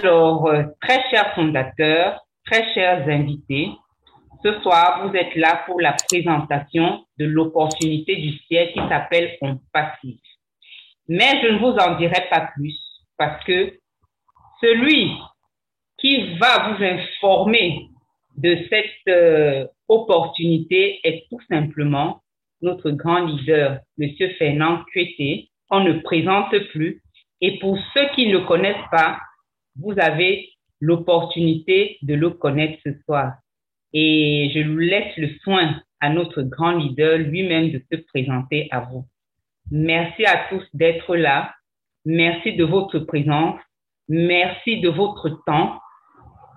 Alors, très chers fondateurs, très chers invités, ce soir, vous êtes là pour la présentation de l'opportunité du siècle qui s'appelle On Passive. Mais je ne vous en dirai pas plus parce que celui qui va vous informer de cette opportunité est tout simplement notre grand leader, Monsieur Fernand Kuete. On ne présente plus. Et pour ceux qui ne le connaissent pas, vous avez l'opportunité de le connaître ce soir. Et je lui laisse le soin à notre grand leader lui-même de se présenter à vous. Merci à tous d'être là. Merci de votre présence. Merci de votre temps.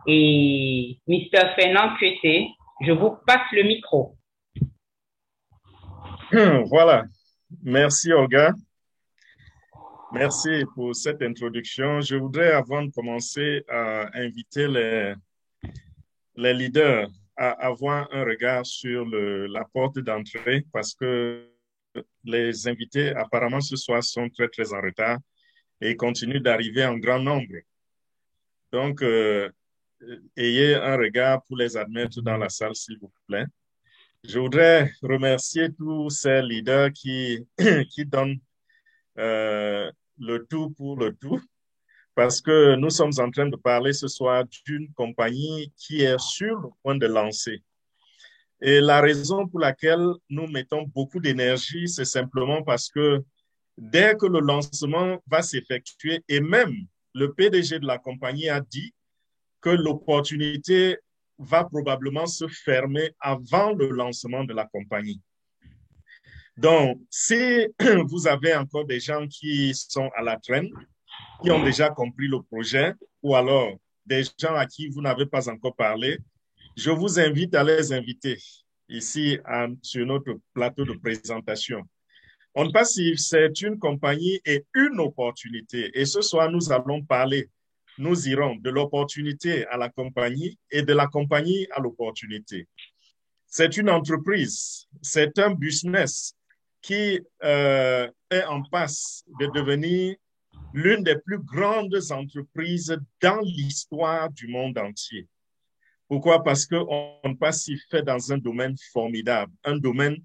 Et Mr. Fernand Kuete, je vous passe le micro. Voilà. Merci, Olga. Merci pour cette introduction. Je voudrais, avant de commencer, inviter les leaders à avoir un regard sur la porte d'entrée parce que les invités, apparemment, ce soir, sont très, très en retard et continuent d'arriver en grand nombre. Donc, ayez un regard pour les admettre dans la salle, s'il vous plaît. Je voudrais remercier tous ces leaders qui donnent le tout pour le tout, parce que nous sommes en train de parler ce soir d'une compagnie qui est sur le point de lancer. Et la raison pour laquelle nous mettons beaucoup d'énergie, c'est simplement parce que dès que le lancement va s'effectuer, et même le PDG de la compagnie a dit que l'opportunité va probablement se fermer avant le lancement de la compagnie. Donc, si vous avez encore des gens qui sont à la traîne, qui ont déjà compris le projet, ou alors des gens à qui vous n'avez pas encore parlé, je vous invite à les inviter ici sur notre plateau de présentation. On Passive, c'est une compagnie et une opportunité. Et ce soir, nous allons parler, nous irons de l'opportunité à la compagnie et de la compagnie à l'opportunité. C'est une entreprise, c'est un business qui est en passe de devenir l'une des plus grandes entreprises dans l'histoire du monde entier. Pourquoi? Parce qu'on passe s'y fait dans un domaine formidable, un domaine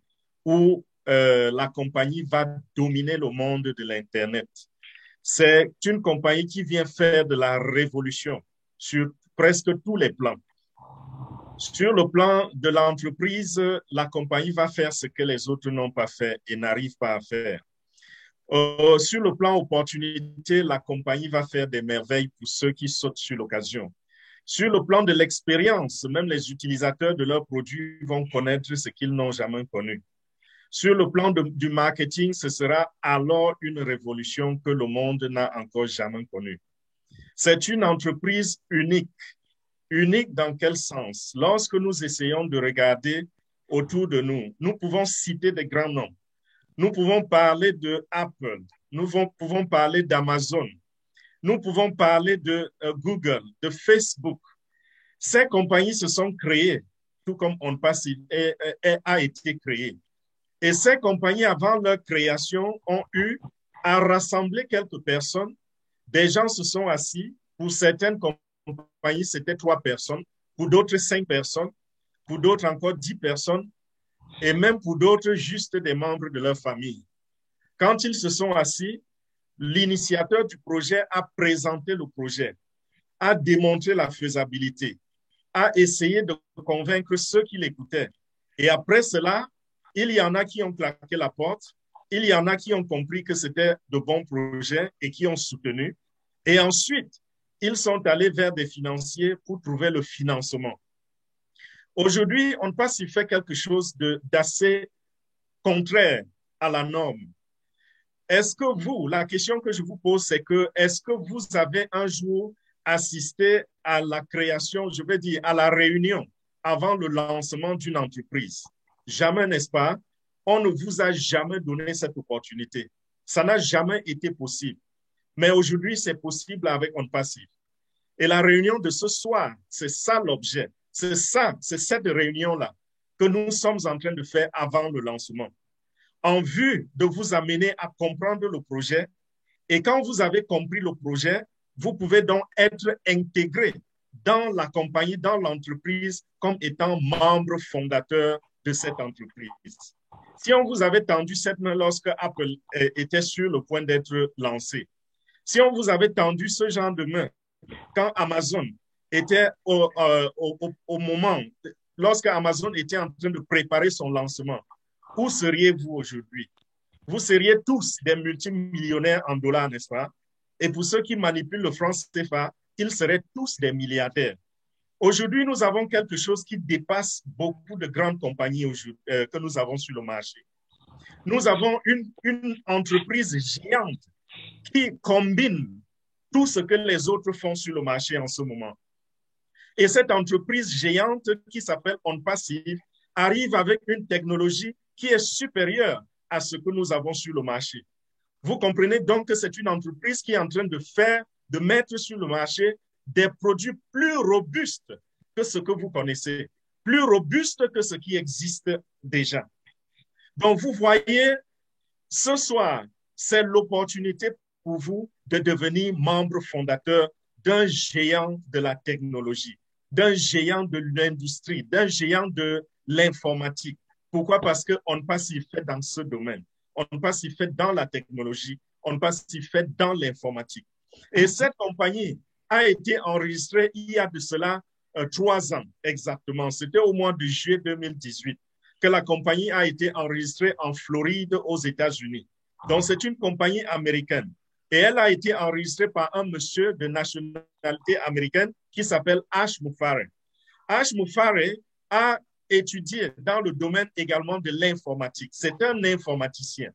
où la compagnie va dominer le monde de l'Internet. C'est une compagnie qui vient faire de la révolution sur presque tous les plans. Sur le plan de l'entreprise, la compagnie va faire ce que les autres n'ont pas fait et n'arrivent pas à faire. Sur le plan opportunité, la compagnie va faire des merveilles pour ceux qui sautent sur l'occasion. Sur le plan de l'expérience, même les utilisateurs de leurs produits vont connaître ce qu'ils n'ont jamais connu. Sur le plan du marketing, ce sera alors une révolution que le monde n'a encore jamais connue. C'est une entreprise unique. Unique dans quel sens? Lorsque nous essayons de regarder autour de nous, nous pouvons citer des grands noms. Nous pouvons parler de Apple, nous pouvons parler d'Amazon, nous pouvons parler de Google, de Facebook. Ces compagnies se sont créées, tout comme On Passive a été créée. Et ces compagnies, avant leur création, ont eu à rassembler quelques personnes. Des gens se sont assis. Pour certaines compagnies, c'était 3 personnes. Pour d'autres, 5 personnes. Pour d'autres, encore 10 personnes. Et même pour d'autres, juste des membres de leur famille. Quand ils se sont assis, l'initiateur du projet a présenté le projet, a démontré la faisabilité, a essayé de convaincre ceux qui l'écoutaient. Et après cela, il y en a qui ont claqué la porte, il y en a qui ont compris que c'était de bons projets et qui ont soutenu. Et ensuite, ils sont allés vers des financiers pour trouver le financement. Aujourd'hui, on passe y faire quelque chose d'assez contraire à la norme. Est-ce que vous, la question que je vous pose, c'est que est-ce que vous avez un jour assisté à la création, je vais dire, à la réunion avant le lancement d'une entreprise? Jamais, n'est-ce pas? On ne vous a jamais donné cette opportunité. Ça n'a jamais été possible. Mais aujourd'hui, c'est possible avec On Passive. Et la réunion de ce soir, c'est ça l'objet. C'est ça, c'est cette réunion-là que nous sommes en train de faire avant le lancement, en vue de vous amener à comprendre le projet. Et quand vous avez compris le projet, Vous pouvez donc être intégré dans la compagnie, dans l'entreprise, comme étant membre fondateur de cette entreprise. Si on vous avait tendu cette main lorsque Apple était sur le point d'être lancé, si on vous avait tendu ce genre de main quand Amazon était au moment, lorsque Amazon était en train de préparer son lancement, où seriez-vous aujourd'hui? Vous seriez tous des multimillionnaires en dollars, n'est-ce pas? Et pour ceux qui manipulent le franc CFA, ils seraient tous des milliardaires. Aujourd'hui, nous avons quelque chose qui dépasse beaucoup de grandes compagnies que nous avons sur le marché. Nous avons une entreprise géante qui combine tout ce que les autres font sur le marché en ce moment. Et cette entreprise géante qui s'appelle OnPassive arrive avec une technologie qui est supérieure à ce que nous avons sur le marché. Vous comprenez donc que c'est une entreprise qui est en train de mettre sur le marché des produits plus robustes que ce que vous connaissez, plus robustes que ce qui existe déjà. Donc, vous voyez, ce soir, c'est l'opportunité pour vous de devenir membre fondateur d'un géant de la technologie, d'un géant de l'industrie, d'un géant de l'informatique. Pourquoi? Parce qu'on ne pas s'y fait dans ce domaine. On ne pas s'y fait dans la technologie. On ne pas s'y fait dans l'informatique. Et cette compagnie a été enregistrée il y a de cela 3 ans exactement. C'était au mois de juillet 2018 que la compagnie a été enregistrée en Floride aux États-Unis. Donc, c'est une compagnie américaine. Et elle a été enregistrée par un monsieur de nationalité américaine qui s'appelle Ash Mufareh. Ash Mufareh a étudié dans le domaine également de l'informatique. C'est un informaticien.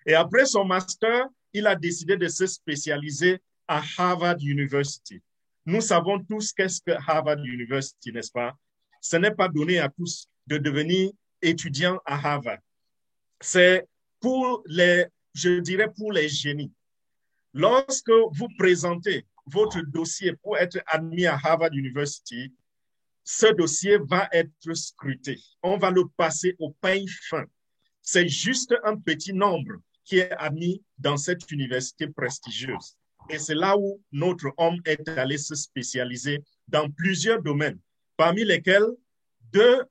Et après son master, il a décidé de se spécialiser à Harvard University. Nous savons tous qu'est-ce que Harvard University, n'est-ce pas? Ce n'est pas donné à tous de devenir étudiant à Harvard. C'est pour les, je dirais, pour les génies. Lorsque vous présentez votre dossier pour être admis à Harvard University, ce dossier va être scruté. On va le passer au peigne fin. C'est juste un petit nombre qui est admis dans cette université prestigieuse. Et c'est là où notre homme est allé se spécialiser dans plusieurs domaines, parmi lesquels deux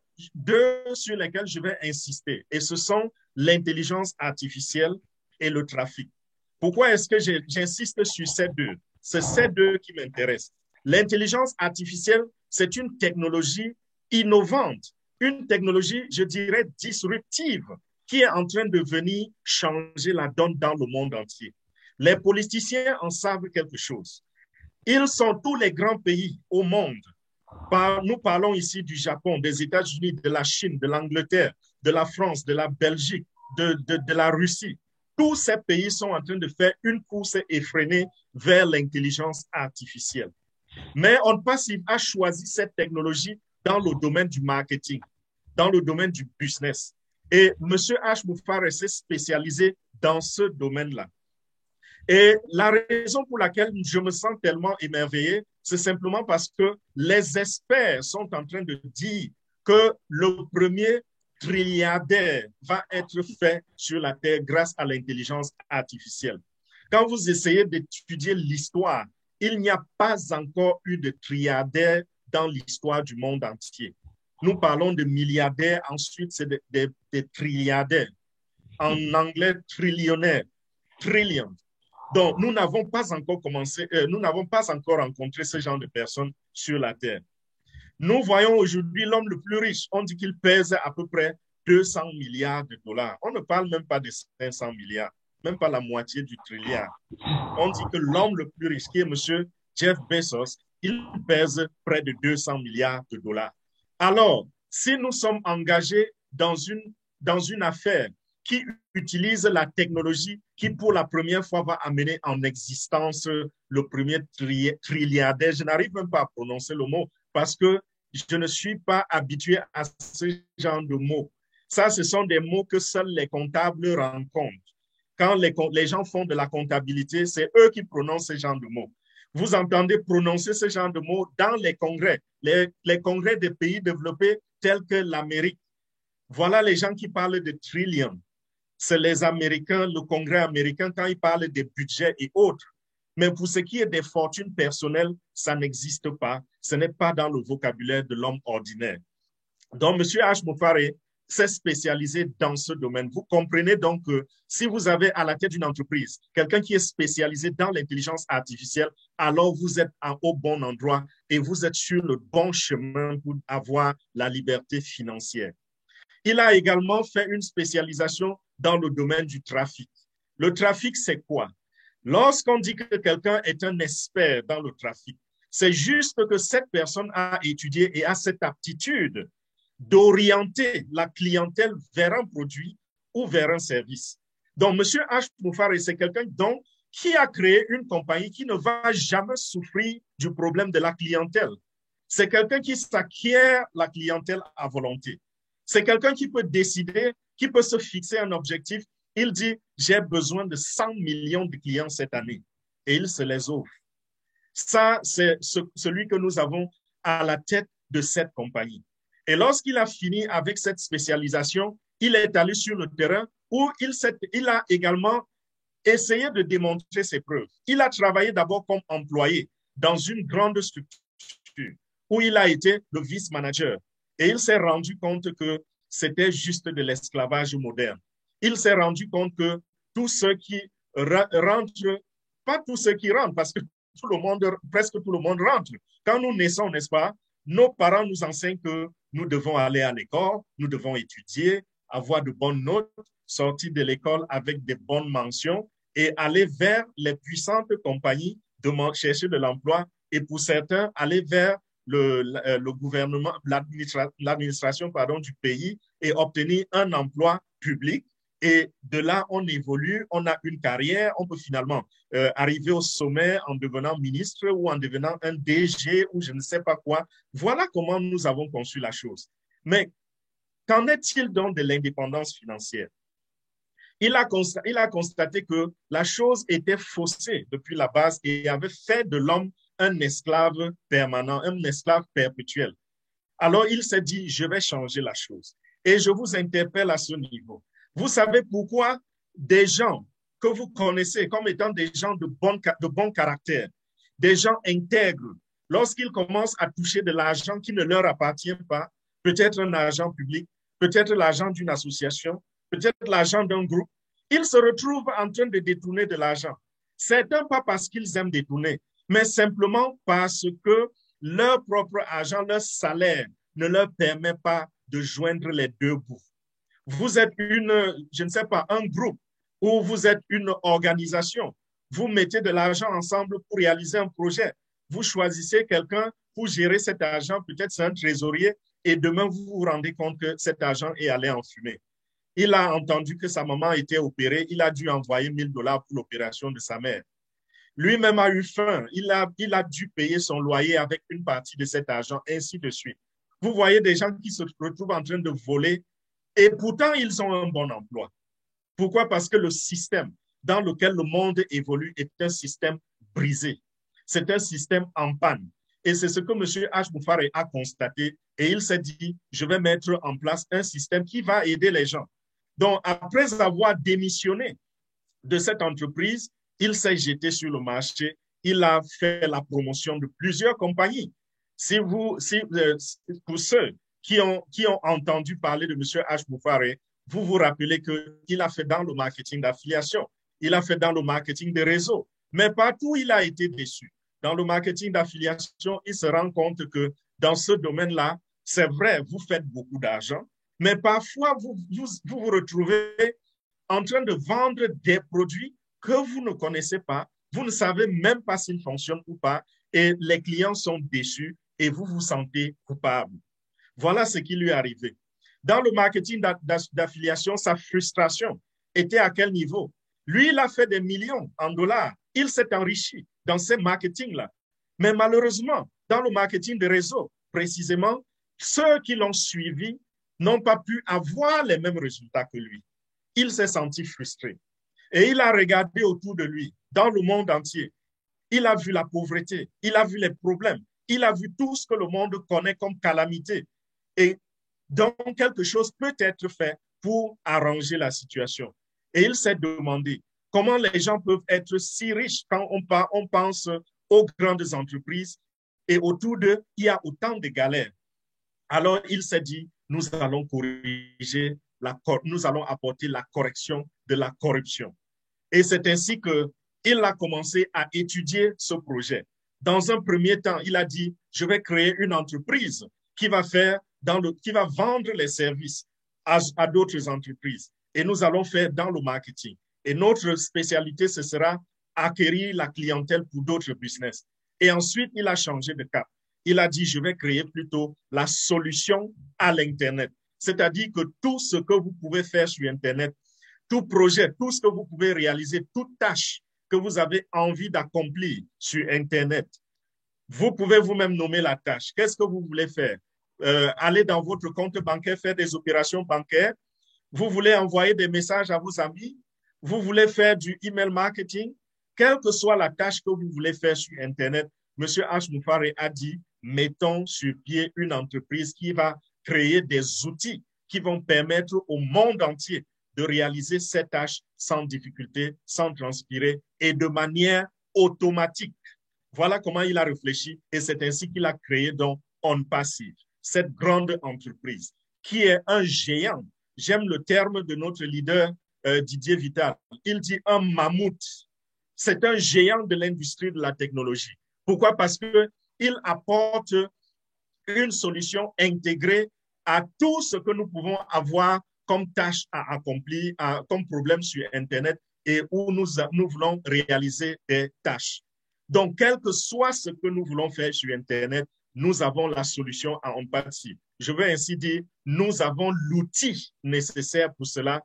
sur lesquels je vais insister. Et ce sont l'intelligence artificielle et le trafic. Pourquoi est-ce que j'insiste sur ces deux? C'est ces deux qui m'intéressent. L'intelligence artificielle, c'est une technologie innovante, une technologie, je dirais, disruptive, qui est en train de venir changer la donne dans le monde entier. Les politiciens en savent quelque chose. Ils sont tous les grands pays au monde. Nous parlons ici du Japon, des États-Unis, de la Chine, de l'Angleterre, de la France, de la Belgique, de la Russie. Tous ces pays sont en train de faire une course effrénée vers l'intelligence artificielle. Mais OnPassive a choisi cette technologie dans le domaine du marketing, dans le domaine du business. Et M. Ash Mufareh s'est spécialisé dans ce domaine-là. Et la raison pour laquelle je me sens tellement émerveillé, c'est simplement parce que les experts sont en train de dire que le premier trilliardaire va être fait sur la Terre grâce à l'intelligence artificielle. Quand vous essayez d'étudier l'histoire, il n'y a pas encore eu de trilliardaire dans l'histoire du monde entier. Nous parlons de milliardaires, ensuite c'est des trilliardaires. En anglais, trillionnaire, trillion. Donc, nous n'avons pas encore rencontré ce genre de personnes sur la Terre. Nous voyons aujourd'hui l'homme le plus riche. On dit qu'il pèse à peu près 200 milliards de dollars. On ne parle même pas de 500 milliards, même pas la moitié du trilliard. On dit que l'homme le plus riche, qui est M. Jeff Bezos, il pèse près de 200 milliards de dollars. Alors, si nous sommes engagés dans une affaire qui utilise la technologie qui, pour la première fois, va amener en existence le premier trilliardaire. Je n'arrive même pas à prononcer le mot parce que je ne suis pas habitué à ce genre de mots. Ça, ce sont des mots que seuls les comptables rencontrent. Quand les gens font de la comptabilité, c'est eux qui prononcent ce genre de mots. Vous entendez prononcer ce genre de mots dans les congrès, les congrès des pays développés tels que l'Amérique. Voilà les gens qui parlent de trillions. C'est les Américains, le Congrès américain, quand ils parlent des budgets et autres. Mais pour ce qui est des fortunes personnelles, ça n'existe pas. Ce n'est pas dans le vocabulaire de l'homme ordinaire. Donc, M. H. Mofare s'est spécialisé dans ce domaine. Vous comprenez donc que si vous avez à la tête d'une entreprise quelqu'un qui est spécialisé dans l'intelligence artificielle, alors vous êtes au bon endroit et vous êtes sur le bon chemin pour avoir la liberté financière. Il a également fait une spécialisation dans le domaine du trafic. Le trafic, c'est quoi? Lorsqu'on dit que quelqu'un est un expert dans le trafic, c'est juste que cette personne a étudié et a cette aptitude d'orienter la clientèle vers un produit ou vers un service. Donc, M. H. Mofare, c'est quelqu'un qui a créé une compagnie qui ne va jamais souffrir du problème de la clientèle. C'est quelqu'un qui s'acquiert la clientèle à volonté. C'est quelqu'un qui peut décider, qui peut se fixer un objectif. Il dit, j'ai besoin de 100 millions de clients cette année. Et il se les offre. Ça, c'est celui que nous avons à la tête de cette compagnie. Et lorsqu'il a fini avec cette spécialisation, il est allé sur le terrain où il a également essayé de démontrer ses preuves. Il a travaillé d'abord comme employé dans une grande structure où il a été le vice-manager. Et il s'est rendu compte que c'était juste de l'esclavage moderne. Il s'est rendu compte que tous ceux qui rentrent, pas tous ceux qui rentrent, parce que presque tout le monde rentre. Quand nous naissons, n'est-ce pas, nos parents nous enseignent que nous devons aller à l'école, nous devons étudier, avoir de bonnes notes, sortir de l'école avec des bonnes mentions et aller vers les puissantes compagnies de chercher de l'emploi et pour certains, aller vers le gouvernement, l'administration du pays et obtenir un emploi public. Et de là, on évolue, on a une carrière, on peut finalement arriver au sommet en devenant ministre ou en devenant un DG ou je ne sais pas quoi. Voilà comment nous avons conçu la chose. Mais qu'en est-il donc de l'indépendance financière? Il a constaté que la chose était faussée depuis la base et avait fait de l'homme un esclave permanent, un esclave perpétuel. Alors il s'est dit, je vais changer la chose. Et je vous interpelle à ce niveau. Vous savez pourquoi des gens que vous connaissez comme étant des gens de bon caractère, des gens intègres, lorsqu'ils commencent à toucher de l'argent qui ne leur appartient pas, peut-être un argent public, peut-être l'argent d'une association, peut-être l'argent d'un groupe, ils se retrouvent en train de détourner de l'argent. Certains pas parce qu'ils aiment détourner, mais simplement parce que leur propre argent, leur salaire ne leur permet pas de joindre les deux bouts. Vous êtes je ne sais pas, un groupe ou vous êtes une organisation. Vous mettez de l'argent ensemble pour réaliser un projet. Vous choisissez quelqu'un pour gérer cet argent, peut-être c'est un trésorier, et demain vous vous rendez compte que cet argent est allé en fumée. Il a entendu que sa maman était opérée, il a dû envoyer $1000 pour l'opération de sa mère. Lui-même a eu faim, il a dû payer son loyer avec une partie de cet argent, ainsi de suite. Vous voyez des gens qui se retrouvent en train de voler et pourtant ils ont un bon emploi. Pourquoi? Parce que le système dans lequel le monde évolue est un système brisé. C'est un système en panne. Et c'est ce que M. H. Mofare a constaté et il s'est dit, je vais mettre en place un système qui va aider les gens. Donc, après avoir démissionné de cette entreprise, il s'est jeté sur le marché, il a fait la promotion de plusieurs compagnies. Pour ceux qui ont entendu parler de M. H. Mofare, vous vous rappelez qu'il a fait dans le marketing d'affiliation, il a fait dans le marketing de réseau, mais partout il a été déçu. Dans le marketing d'affiliation, il se rend compte que dans ce domaine-là, c'est vrai, vous faites beaucoup d'argent, mais parfois vous vous retrouvez en train de vendre des produits que vous ne connaissez pas, vous ne savez même pas s'ils fonctionnent ou pas, et les clients sont déçus et vous vous sentez coupable. Voilà ce qui lui est arrivé. Dans le marketing d'affiliation, sa frustration était à quel niveau? Lui, il a fait des millions en dollars. Il s'est enrichi dans ces marketings-là. Mais malheureusement, dans le marketing de réseau, précisément, ceux qui l'ont suivi n'ont pas pu avoir les mêmes résultats que lui. Il s'est senti frustré. Et il a regardé autour de lui, dans le monde entier. Il a vu la pauvreté, il a vu les problèmes, il a vu tout ce que le monde connaît comme calamité. Et donc, quelque chose peut être fait pour arranger la situation. Et il s'est demandé, comment les gens peuvent être si riches quand on pense aux grandes entreprises et autour d'eux, il y a autant de galères. Alors, il s'est dit, nous allons corriger, nous allons apporter la correction de la corruption. Et c'est ainsi qu'il a commencé à étudier ce projet. Dans un premier temps, il a dit, je vais créer une entreprise qui va vendre les services à d'autres entreprises. Et nous allons faire dans le marketing. Et notre spécialité, ce sera acquérir la clientèle pour d'autres business. Et ensuite, il a changé de cap. Il a dit, je vais créer plutôt la solution à l'Internet. C'est-à-dire que tout ce que vous pouvez faire sur Internet, tout projet, tout ce que vous pouvez réaliser, toute tâche que vous avez envie d'accomplir sur Internet, vous pouvez vous-même nommer la tâche. Qu'est-ce que vous voulez faire? Aller dans votre compte bancaire, faire des opérations bancaires. Vous voulez envoyer des messages à vos amis. Vous voulez faire du email marketing. Quelle que soit la tâche que vous voulez faire sur Internet, M. H. Moufaré a dit, mettons sur pied une entreprise qui va créer des outils qui vont permettre au monde entier de réaliser ces tâches sans difficulté, sans transpirer et de manière automatique. Voilà comment il a réfléchi et c'est ainsi qu'il a créé donc OnPassive, cette grande entreprise qui est un géant. J'aime le terme de notre leader Didier Vital. Il dit un mammouth. C'est un géant de l'industrie de la technologie. Pourquoi? Parce qu'il apporte une solution intégrée à tout ce que nous pouvons avoir comme tâche à accomplir, comme problème sur Internet et où nous voulons réaliser des tâches. Donc, quel que soit ce que nous voulons faire sur Internet, nous avons la solution à OnPassive. Je veux ainsi dire, nous avons l'outil nécessaire pour cela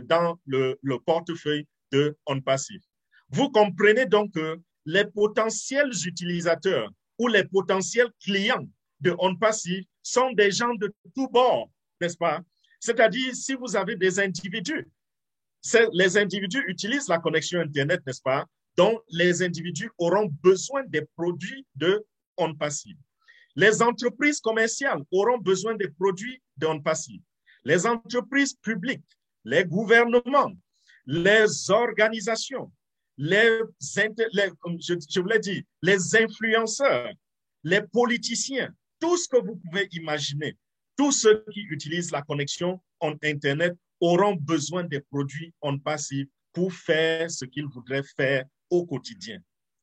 dans le portefeuille de OnPassive. Vous comprenez donc que les potentiels utilisateurs ou les potentiels clients de OnPassive sont des gens de tous bords, n'est-ce pas? C'est-à-dire, si vous avez des individus, les individus utilisent la connexion Internet, n'est-ce pas? Donc, les individus auront besoin des produits de OnPassive. Les entreprises commerciales auront besoin des produits de OnPassive. Les entreprises publiques, les gouvernements, les organisations, je voulais dire, les influenceurs, les politiciens, tout ce que vous pouvez imaginer, tous ceux qui utilisent la connexion en Internet auront besoin des produits OnPassive pour faire ce qu'ils voudraient faire au quotidien.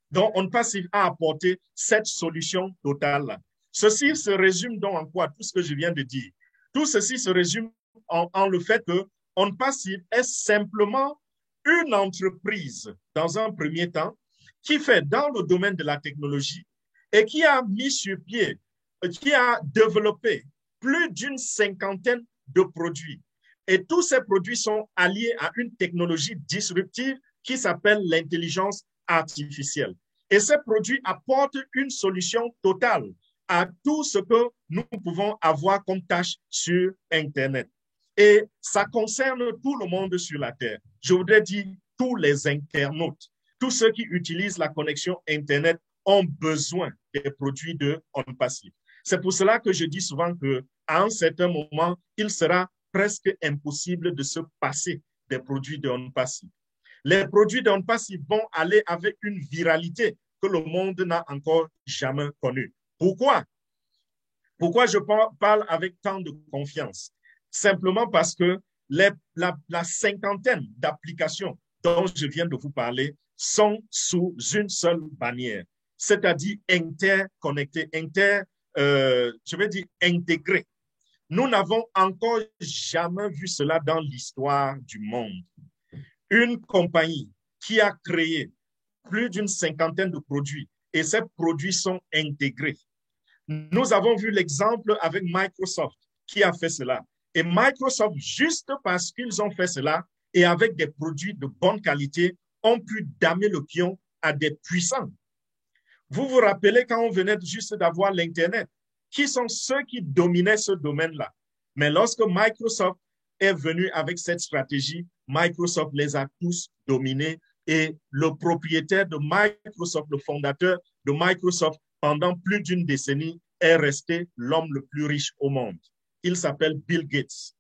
Donc, OnPassive a apporté cette solution totale-là. Ceci se résume donc en quoi? Tout ce que je viens de dire. Tout ceci se résume en le fait que OnPassive est simplement une entreprise, dans un premier temps, qui fait dans le domaine de la technologie et qui a mis sur pied, qui a développé plus d'une cinquantaine de produits. Et tous ces produits sont alliés à une technologie disruptive qui s'appelle l'intelligence artificielle. Et ces produits apportent une solution totale à tout ce que nous pouvons avoir comme tâche sur Internet. Et ça concerne tout le monde sur la Terre. Je voudrais dire tous les internautes, tous ceux qui utilisent la connexion Internet ont besoin des produits de OnPassive. C'est pour cela que je dis souvent qu'à un certain moment, il sera presque impossible de se passer des produits de OnPassive. Les produits de OnPassive vont aller avec une viralité que le monde n'a encore jamais connue. Pourquoi? Pourquoi je parle avec tant de confiance? Simplement parce que la cinquantaine d'applications dont je viens de vous parler sont sous une seule bannière, c'est-à-dire interconnectées, je vais dire intégrées. Nous n'avons encore jamais vu cela dans l'histoire du monde. Une compagnie qui a créé plus d'une cinquantaine de produits et ces produits sont intégrés. Nous avons vu l'exemple avec Microsoft qui a fait cela. Et Microsoft, juste parce qu'ils ont fait cela et avec des produits de bonne qualité, ont pu damer le pion à des puissants. Vous vous rappelez quand on venait juste d'avoir l'Internet, qui sont ceux qui dominaient ce domaine-là. Mais lorsque Microsoft est venu avec cette stratégie, Microsoft les a tous dominés et le propriétaire de Microsoft, le fondateur de Microsoft, pendant plus d'une décennie, est resté l'homme le plus riche au monde. Il s'appelle Bill Gates.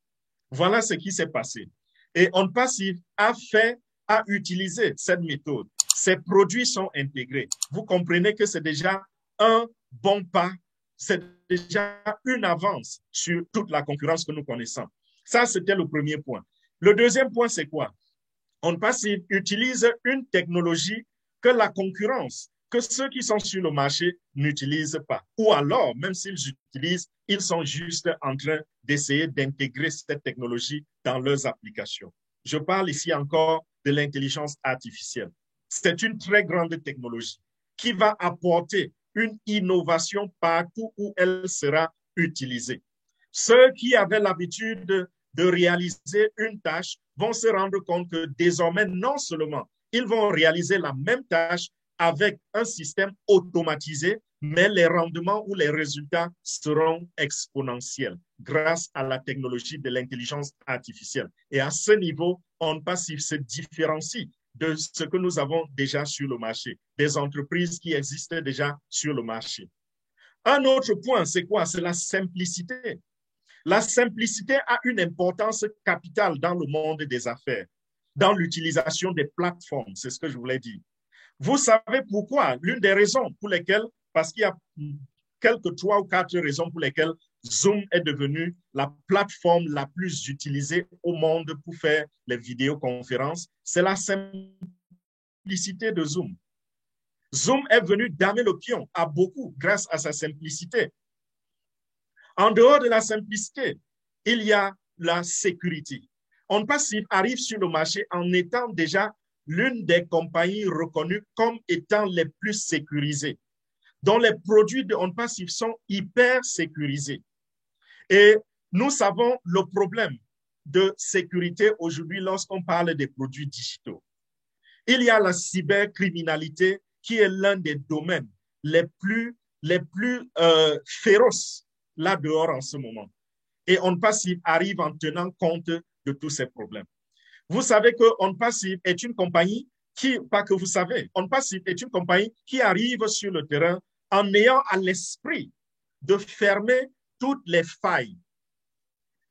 Voilà ce qui s'est passé. Et OnPassive a fait à utiliser cette méthode, ces produits sont intégrés. Vous comprenez que c'est déjà un bon pas, c'est déjà une avance sur toute la concurrence que nous connaissons. Ça, c'était le premier point. Le deuxième point, c'est quoi? On-Passive utilise une technologie que la concurrence, que ceux qui sont sur le marché n'utilisent pas. Ou alors, même s'ils utilisent, ils sont juste en train d'essayer d'intégrer cette technologie dans leurs applications. Je parle ici encore de l'intelligence artificielle. C'est une très grande technologie qui va apporter une innovation partout où elle sera utilisée. Ceux qui avaient l'habitude de réaliser une tâche vont se rendre compte que désormais, non seulement ils vont réaliser la même tâche avec un système automatisé, mais les rendements ou les résultats seront exponentiels grâce à la technologie de l'intelligence artificielle. Et à ce niveau, On-Passive se différencie de ce que nous avons déjà sur le marché, des entreprises qui existent déjà sur le marché. Un autre point, c'est quoi? C'est la simplicité. La simplicité a une importance capitale dans le monde des affaires, dans l'utilisation des plateformes, c'est ce que je voulais dire. Vous savez pourquoi? L'une des raisons pour lesquelles, parce qu'il y a quelques 3 ou 4 raisons pour lesquelles Zoom est devenu la plateforme la plus utilisée au monde pour faire les vidéoconférences, c'est la simplicité de Zoom. Zoom est venu damer le pion à beaucoup grâce à sa simplicité. En dehors de la simplicité, il y a la sécurité. On-Passive arrive sur le marché en étant déjà l'une des compagnies reconnues comme étant les plus sécurisées, dont les produits de On-Passive sont hyper sécurisés. Et nous savons le problème de sécurité aujourd'hui lorsqu'on parle des produits digitaux. Il y a la cybercriminalité qui est l'un des domaines les plus féroces là dehors en ce moment. Et On-Passive arrive en tenant compte de tous ces problèmes. Vous savez que On-Passive est une compagnie qui, pas que vous savez, On-Passive est une compagnie qui arrive sur le terrain en ayant à l'esprit de fermer toutes les failles,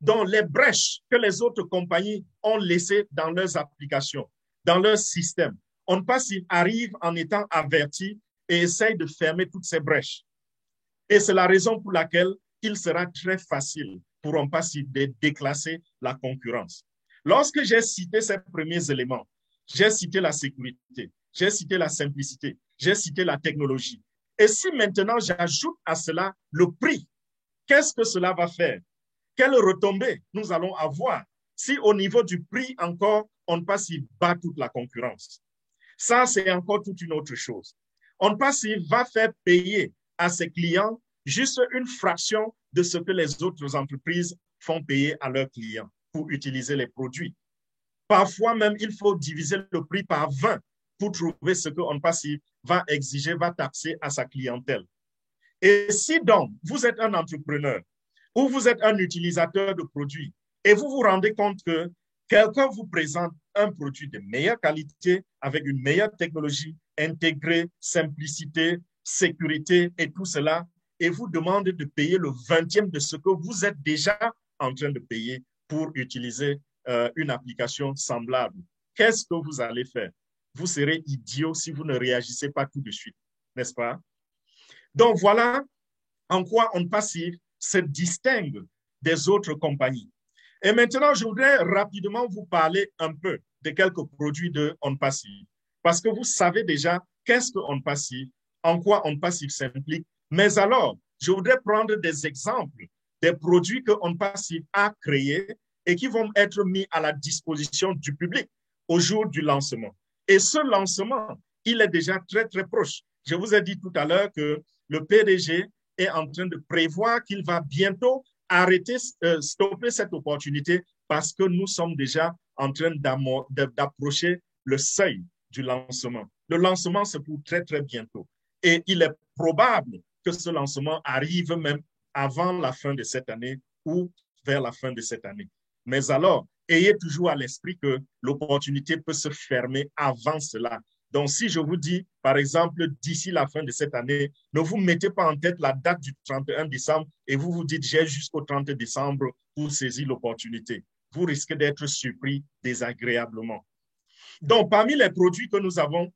dans les brèches que les autres compagnies ont laissées dans leurs applications, dans leur système. On-Passive arrive en étant averti et essaye de fermer toutes ces brèches. Et c'est la raison pour laquelle il sera très facile pour On-Passive de déclasser la concurrence. Lorsque j'ai cité ces premiers éléments, j'ai cité la sécurité, j'ai cité la simplicité, j'ai cité la technologie. Et si maintenant j'ajoute à cela le prix, qu'est-ce que cela va faire? Quelle retombée nous allons avoir si au niveau du prix encore, On-Passive bat toute la concurrence? Ça, c'est encore toute une autre chose. On-Passive va faire payer à ses clients juste une fraction de ce que les autres entreprises font payer à leurs clients pour utiliser les produits. Parfois même, il faut diviser le prix par 20 pour trouver ce que On-Passive va exiger, va taxer à sa clientèle. Et si donc, vous êtes un entrepreneur ou vous êtes un utilisateur de produits et vous vous rendez compte que quelqu'un vous présente un produit de meilleure qualité avec une meilleure technologie intégrée, simplicité, sécurité et tout cela, et vous demande de payer le 20e de ce que vous êtes déjà en train de payer pour utiliser une application semblable. Qu'est-ce que vous allez faire? Vous serez idiot si vous ne réagissez pas tout de suite, n'est-ce pas? Donc voilà en quoi On-Passive se distingue des autres compagnies. Et maintenant, je voudrais rapidement vous parler un peu de quelques produits de On-Passive, parce que vous savez déjà qu'est-ce que On-Passive, en quoi On-Passive s'implique. Mais alors, je voudrais prendre des exemples des produits que On-Passive a créés et qui vont être mis à la disposition du public au jour du lancement. Et ce lancement, il est déjà très, très proche. Je vous ai dit tout à l'heure que le PDG est en train de prévoir qu'il va bientôt arrêter, stopper cette opportunité parce que nous sommes déjà en train d'approcher le seuil du lancement. Le lancement, c'est pour très, très bientôt. Et il est probable que ce lancement arrive même avant la fin de cette année ou vers la fin de cette année. Mais alors, ayez toujours à l'esprit que l'opportunité peut se fermer avant cela. Donc, si je vous dis, par exemple, d'ici la fin de cette année, ne vous mettez pas en tête la date du 31 décembre et vous vous dites, j'ai jusqu'au 30 décembre pour saisir l'opportunité. Vous risquez d'être surpris désagréablement. Donc, parmi les produits que nous avons,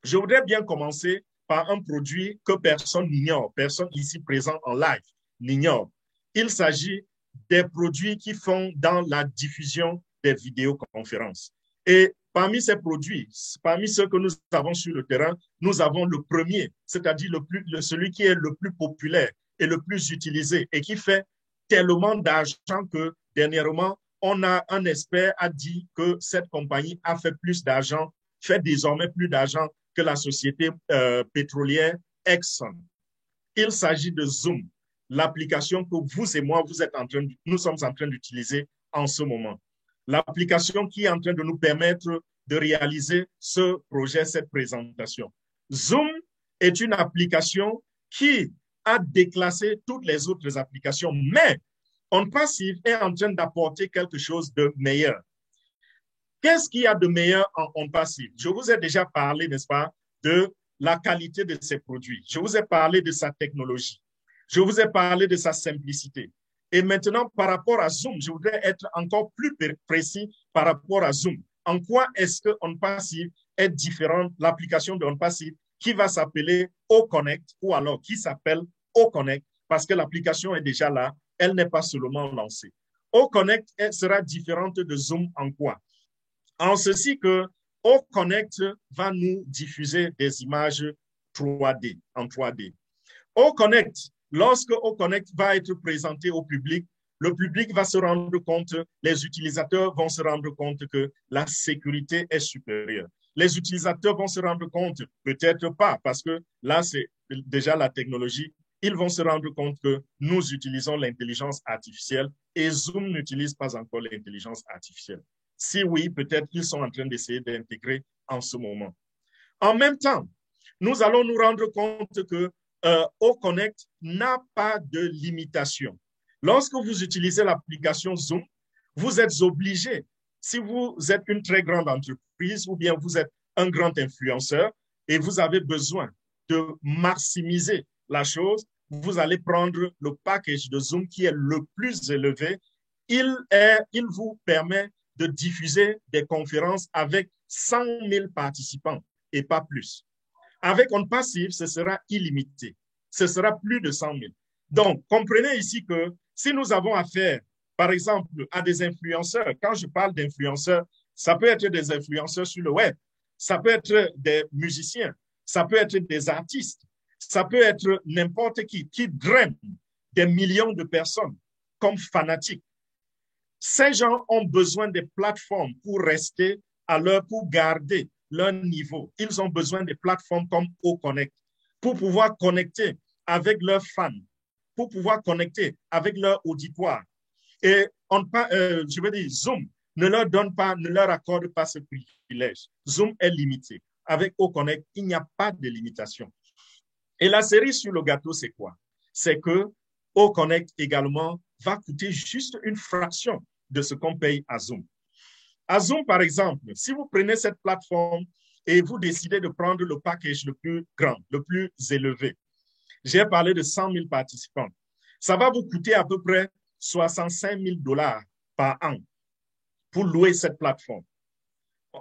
je voudrais bien commencer par un produit que personne n'ignore, personne ici présent en live n'ignore. Il s'agit des produits qui font dans la diffusion des vidéoconférences. Et parmi ces produits, parmi ceux que nous avons sur le terrain, nous avons le premier, c'est-à-dire celui qui est le plus populaire et le plus utilisé et qui fait tellement d'argent que dernièrement, un expert a dit que cette compagnie a fait plus d'argent, fait désormais plus d'argent que la société pétrolière Exxon. Il s'agit de Zoom, l'application que vous et moi, nous sommes en train d'utiliser en ce moment. L'application qui est en train de nous permettre de réaliser ce projet, cette présentation. Zoom est une application qui a déclassé toutes les autres applications, mais OnPassive est en train d'apporter quelque chose de meilleur. Qu'est-ce qu'il y a de meilleur en OnPassive? Je vous ai déjà parlé, n'est-ce pas, de la qualité de ses produits. Je vous ai parlé de sa technologie. Je vous ai parlé de sa simplicité. Et maintenant, par rapport à Zoom, je voudrais être encore plus précis par rapport à Zoom. En quoi est-ce que OnPassive est différente, l'application de OnPassive qui va s'appeler OConnect ou alors qui s'appelle OConnect parce que l'application est déjà là, elle n'est pas seulement lancée. OConnect sera différente de Zoom en quoi? En ceci que OConnect va nous diffuser des images 3D, en 3D. OConnect, lorsque OConnect va être présenté au public, le public va se rendre compte, les utilisateurs vont se rendre compte que la sécurité est supérieure. Les utilisateurs vont se rendre compte, peut-être pas, parce que là, c'est déjà la technologie, ils vont se rendre compte que nous utilisons l'intelligence artificielle et Zoom n'utilise pas encore l'intelligence artificielle. Si oui, peut-être qu'ils sont en train d'essayer d'intégrer en ce moment. En même temps, nous allons nous rendre compte que OConnect n'a pas de limitation. Lorsque vous utilisez l'application Zoom, vous êtes obligé, si vous êtes une très grande entreprise ou bien vous êtes un grand influenceur et vous avez besoin de maximiser la chose, vous allez prendre le package de Zoom qui est le plus élevé. Il vous permet de diffuser des conférences avec 100 000 participants et pas plus. Avec OnPassive, ce sera illimité. Ce sera plus de 100 000. Donc, comprenez ici que si nous avons affaire, par exemple, à des influenceurs, quand je parle d'influenceurs, ça peut être des influenceurs sur le web, ça peut être des musiciens, ça peut être des artistes, ça peut être n'importe qui draine des millions de personnes comme fanatiques. Ces gens ont besoin des plateformes pour rester pour garder leur niveau. Ils ont besoin des plateformes comme OConnect pour pouvoir connecter avec leurs fans, pour pouvoir connecter avec leur auditoire. Et je veux dire, Zoom ne leur accorde pas ce privilège. Zoom est limité. Avec OConnect, il n'y a pas de limitation. Et la cerise sur le gâteau, c'est quoi? C'est que OConnect également va coûter juste une fraction de ce qu'on paye à Zoom. À Zoom, par exemple, si vous prenez cette plateforme et vous décidez de prendre le package le plus grand, le plus élevé, j'ai parlé de 100 000 participants, ça va vous coûter à peu près 65 000 $ par an pour louer cette plateforme.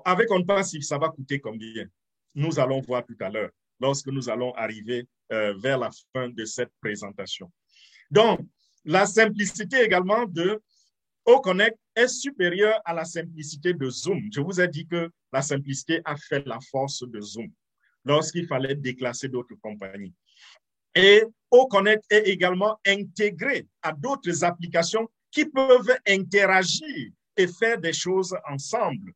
Avec OnPassive, ça va coûter combien? Nous allons voir tout à l'heure, lorsque nous allons arriver vers la fin de cette présentation. Donc, la simplicité également de OConnect est supérieure à la simplicité de Zoom. Je vous ai dit que la simplicité a fait la force de Zoom lorsqu'il fallait déclasser d'autres compagnies. Et OConnect est également intégré à d'autres applications qui peuvent interagir et faire des choses ensemble.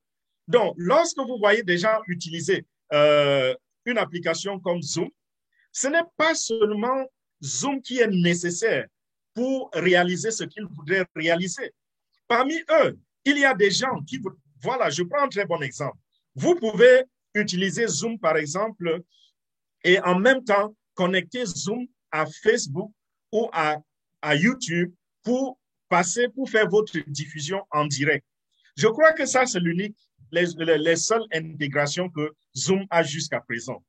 Donc, lorsque vous voyez des gens utiliser une application comme Zoom, ce n'est pas seulement Zoom qui est nécessaire pour réaliser ce qu'ils voudraient réaliser. Parmi eux, il y a des gens qui... Voilà, je prends un très bon exemple. Vous pouvez utiliser Zoom, par exemple, et en même temps connecter Zoom à Facebook ou à YouTube pour faire votre diffusion en direct. Je crois que ça, c'est l'unique, les seules intégrations que Zoom a jusqu'à présent.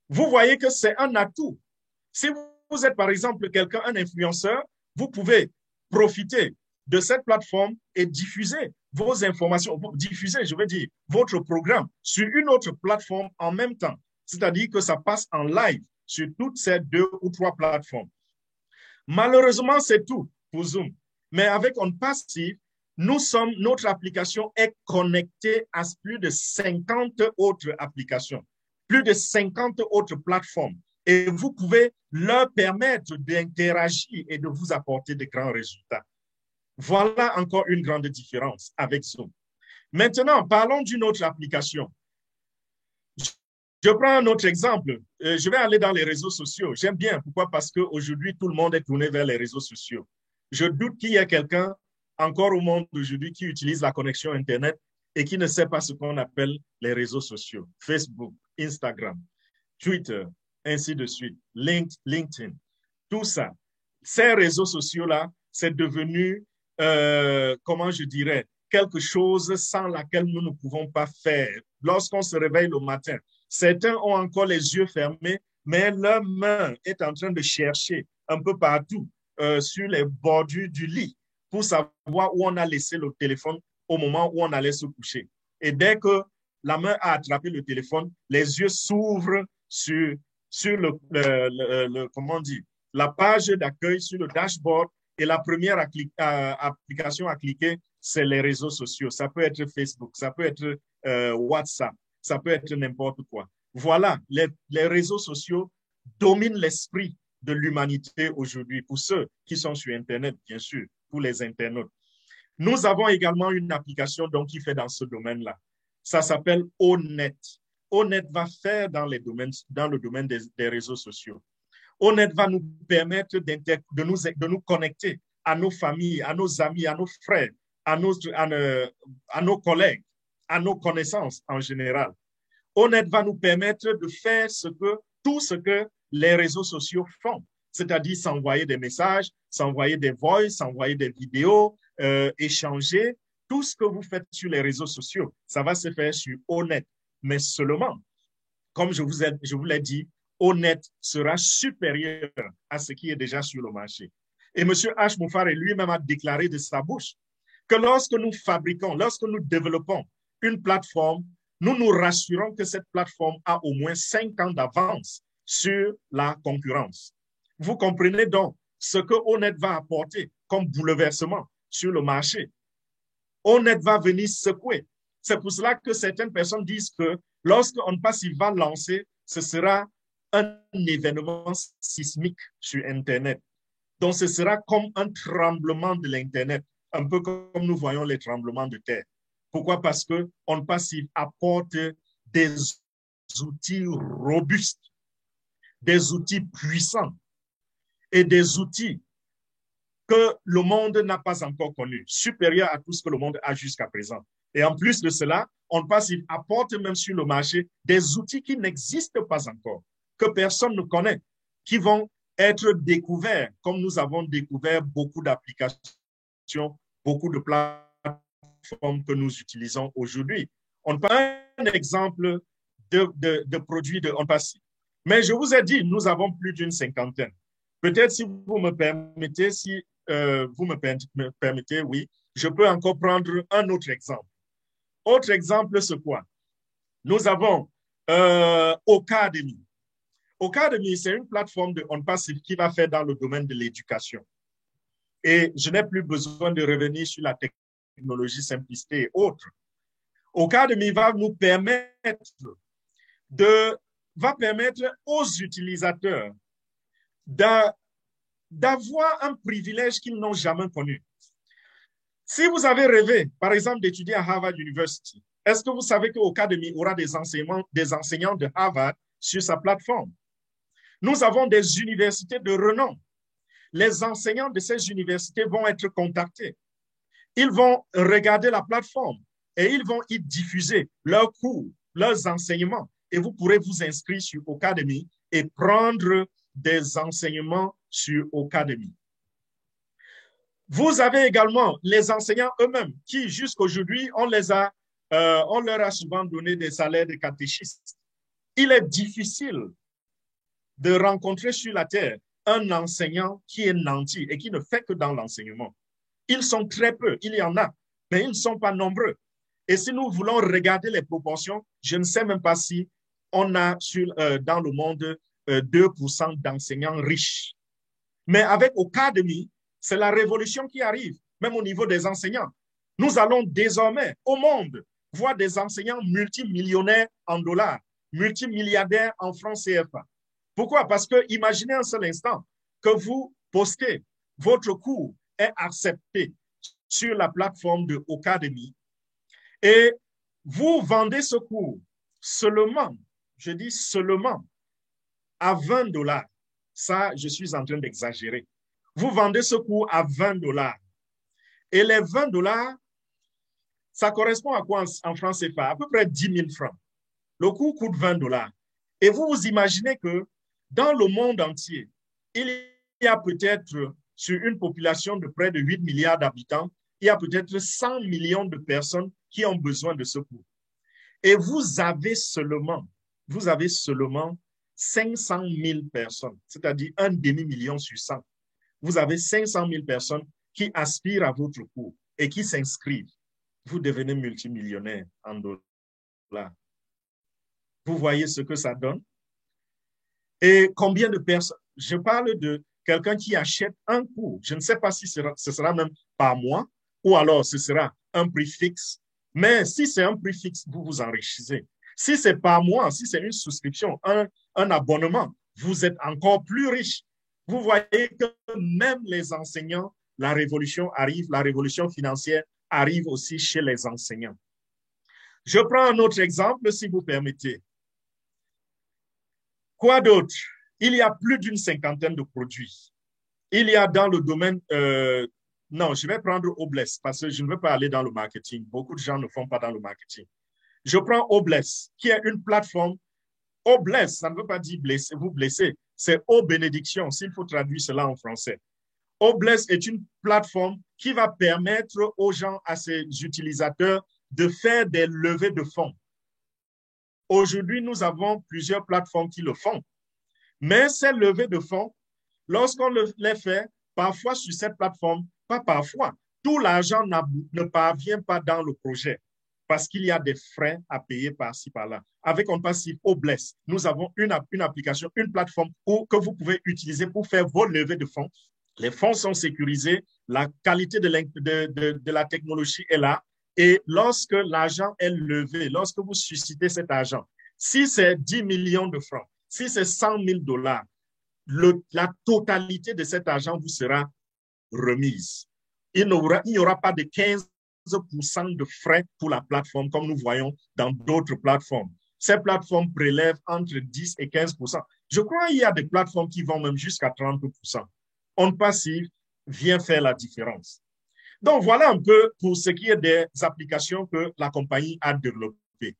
Vous voyez que c'est un atout. Si vous êtes, par exemple, un influenceur, vous pouvez profiter de cette plateforme et diffuser vos informations, diffuser, je veux dire, votre programme sur une autre plateforme en même temps. C'est-à-dire que ça passe en live sur toutes ces 2 ou 3 plateformes. Malheureusement, c'est tout pour Zoom. Mais avec OnPassive, notre application est connectée à plus de 50 autres applications, plus de 50 autres plateformes. Et vous pouvez leur permettre d'interagir et de vous apporter de grands résultats. Voilà encore une grande différence avec Zoom. Maintenant, parlons d'une autre application. Je prends un autre exemple. Je vais aller dans les réseaux sociaux. J'aime bien. Pourquoi? Parce qu'aujourd'hui, tout le monde est tourné vers les réseaux sociaux. Je doute qu'il y ait quelqu'un encore au monde d'aujourd'hui qui utilise la connexion Internet et qui ne sait pas ce qu'on appelle les réseaux sociaux. Facebook, Instagram, Twitter, ainsi de suite, LinkedIn, tout ça. Ces réseaux sociaux-là, c'est devenu, comment je dirais, quelque chose sans laquelle nous ne pouvons pas faire. Lorsqu'on se réveille le matin, certains ont encore les yeux fermés, mais leur main est en train de chercher un peu partout sur les bordures du lit pour savoir où on a laissé le téléphone au moment où on allait se coucher. Et dès que la main a attrapé le téléphone, les yeux s'ouvrent sur comment on dit, la page d'accueil, sur le dashboard, et la première application à cliquer, c'est les réseaux sociaux. Ça peut être Facebook, ça peut être WhatsApp, ça peut être n'importe quoi. Voilà, les réseaux sociaux dominent l'esprit de l'humanité aujourd'hui, pour ceux qui sont sur Internet, bien sûr, pour les internautes. Nous avons également une application donc, qui fait dans ce domaine-là. Ça s'appelle Onet. Onet va faire dans le domaine des réseaux sociaux. Onet va nous permettre de nous connecter à nos familles, à nos amis, à nos frères, à nos collègues, à nos connaissances en général. Onet va nous permettre de faire tout ce que les réseaux sociaux font, c'est-à-dire s'envoyer des messages, s'envoyer des voix, s'envoyer des vidéos, échanger. Tout ce que vous faites sur les réseaux sociaux, ça va se faire sur Onet. Mais seulement, comme je vous l'ai dit, Onet sera supérieur à ce qui est déjà sur le marché. Et M. H. Moufare lui-même a déclaré de sa bouche que lorsque nous fabriquons, lorsque nous développons une plateforme, nous nous rassurons que cette plateforme a au moins 5 ans d'avance sur la concurrence. Vous comprenez donc ce que Onet va apporter comme bouleversement sur le marché. Onet va venir secouer. C'est pour cela que certaines personnes disent que lorsque OnPassive va lancer, ce sera un événement sismique sur Internet. Donc, ce sera comme un tremblement de l'Internet, un peu comme nous voyons les tremblements de terre. Pourquoi? Parce que OnPassive apporte des outils robustes, des outils puissants et des outils que le monde n'a pas encore connus, supérieurs à tout ce que le monde a jusqu'à présent. Et en plus de cela, OnPassive apporte même sur le marché des outils qui n'existent pas encore, que personne ne connaît, qui vont être découverts, comme nous avons découvert beaucoup d'applications, beaucoup de plateformes que nous utilisons aujourd'hui. On prend un exemple de produits de OnPassive. Mais je vous ai dit, nous avons plus d'une cinquantaine. Peut-être si vous me permettez, oui, je peux encore prendre un autre exemple. Autre exemple, c'est quoi? Nous avons Ocademy. Ocademy, c'est une plateforme de OnPassive qui va faire dans le domaine de l'éducation. Et je n'ai plus besoin de revenir sur la technologie, simplicité et autres. Ocademy va nous permettre aux utilisateurs d'avoir un privilège qu'ils n'ont jamais connu. Si vous avez rêvé, par exemple, d'étudier à Harvard University, est-ce que vous savez qu'Ocademy aura des enseignants de Harvard sur sa plateforme? Nous avons des universités de renom. Les enseignants de ces universités vont être contactés. Ils vont regarder la plateforme et ils vont y diffuser leurs cours, leurs enseignements. Et vous pourrez vous inscrire sur Ocademy et prendre des enseignements sur Ocademy. Vous avez également les enseignants eux-mêmes qui, jusqu'aujourd'hui, on leur a souvent donné des salaires de catéchistes. Il est difficile de rencontrer sur la terre un enseignant qui est nanti et qui ne fait que dans l'enseignement. Ils sont très peu, il y en a, mais ils ne sont pas nombreux. Et si nous voulons regarder les proportions, je ne sais même pas si on a dans le monde 2% d'enseignants riches. Mais avec Ocademy, c'est la révolution qui arrive, même au niveau des enseignants. Nous allons désormais au monde voir des enseignants multimillionnaires en dollars, multimilliardaires en francs CFA. Pourquoi? Parce que imaginez un seul instant que vous postez, votre cours est accepté sur la plateforme de Ocademy et vous vendez ce cours seulement, je dis seulement, à 20 dollars. Ça, je suis en train d'exagérer. Vous vendez ce cours à 20 dollars. Et les 20 dollars, ça correspond à quoi en francs CFA? À peu près 10 000 francs. Le cours coûte 20 dollars. Et vous vous imaginez que dans le monde entier, il y a peut-être, sur une population de près de 8 milliards d'habitants, il y a peut-être 100 millions de personnes qui ont besoin de ce cours. Et vous avez seulement 500 000 personnes, c'est-à-dire un demi-million sur 100. Vous avez 500 000 personnes qui aspirent à votre cours et qui s'inscrivent. Vous devenez multimillionnaire en dollars. Vous voyez ce que ça donne? Et combien de personnes? Je parle de quelqu'un qui achète un cours. Je ne sais pas si ce sera même par mois ou alors ce sera un prix fixe. Mais si c'est un prix fixe, vous vous enrichissez. Si c'est par mois, si c'est une souscription, un abonnement, vous êtes encore plus riche. Vous voyez que même les enseignants, la révolution arrive, la révolution financière arrive aussi chez les enseignants. Je prends un autre exemple, si vous permettez. Quoi d'autre? Il y a plus d'une cinquantaine de produits. Il y a dans le domaine... non, je vais prendre Obless parce que je ne veux pas aller dans le marketing. Beaucoup de gens ne font pas dans le marketing. Je prends Obless, qui est une plateforme. Obless, ça ne veut pas dire blesser, vous blesser. C'est O bénédiction, s'il faut traduire cela en français. Obless est une plateforme qui va permettre aux gens, à ses utilisateurs, de faire des levées de fonds. Aujourd'hui, nous avons plusieurs plateformes qui le font. Mais ces levées de fonds, lorsqu'on les fait, parfois sur cette plateforme, pas parfois, tout l'argent ne parvient pas dans le projet parce qu'il y a des frais à payer par-ci, par-là. Avec OnPassive Obless, nous avons une application, une plateforme que vous pouvez utiliser pour faire vos levées de fonds. Les fonds sont sécurisés, la qualité de la technologie est là. Et lorsque l'argent est levé, lorsque vous suscitez cet argent, si c'est 10 millions de francs, si c'est 100 000 dollars, la totalité de cet argent vous sera remise. Il n'y aura pas de 15% de frais pour la plateforme comme nous voyons dans d'autres plateformes. Ces plateformes prélèvent entre 10 et 15%. Je crois qu'il y a des plateformes qui vont même jusqu'à 30%. OnPassive vient faire la différence. Donc, voilà un peu pour ce qui est des applications que la compagnie a développées.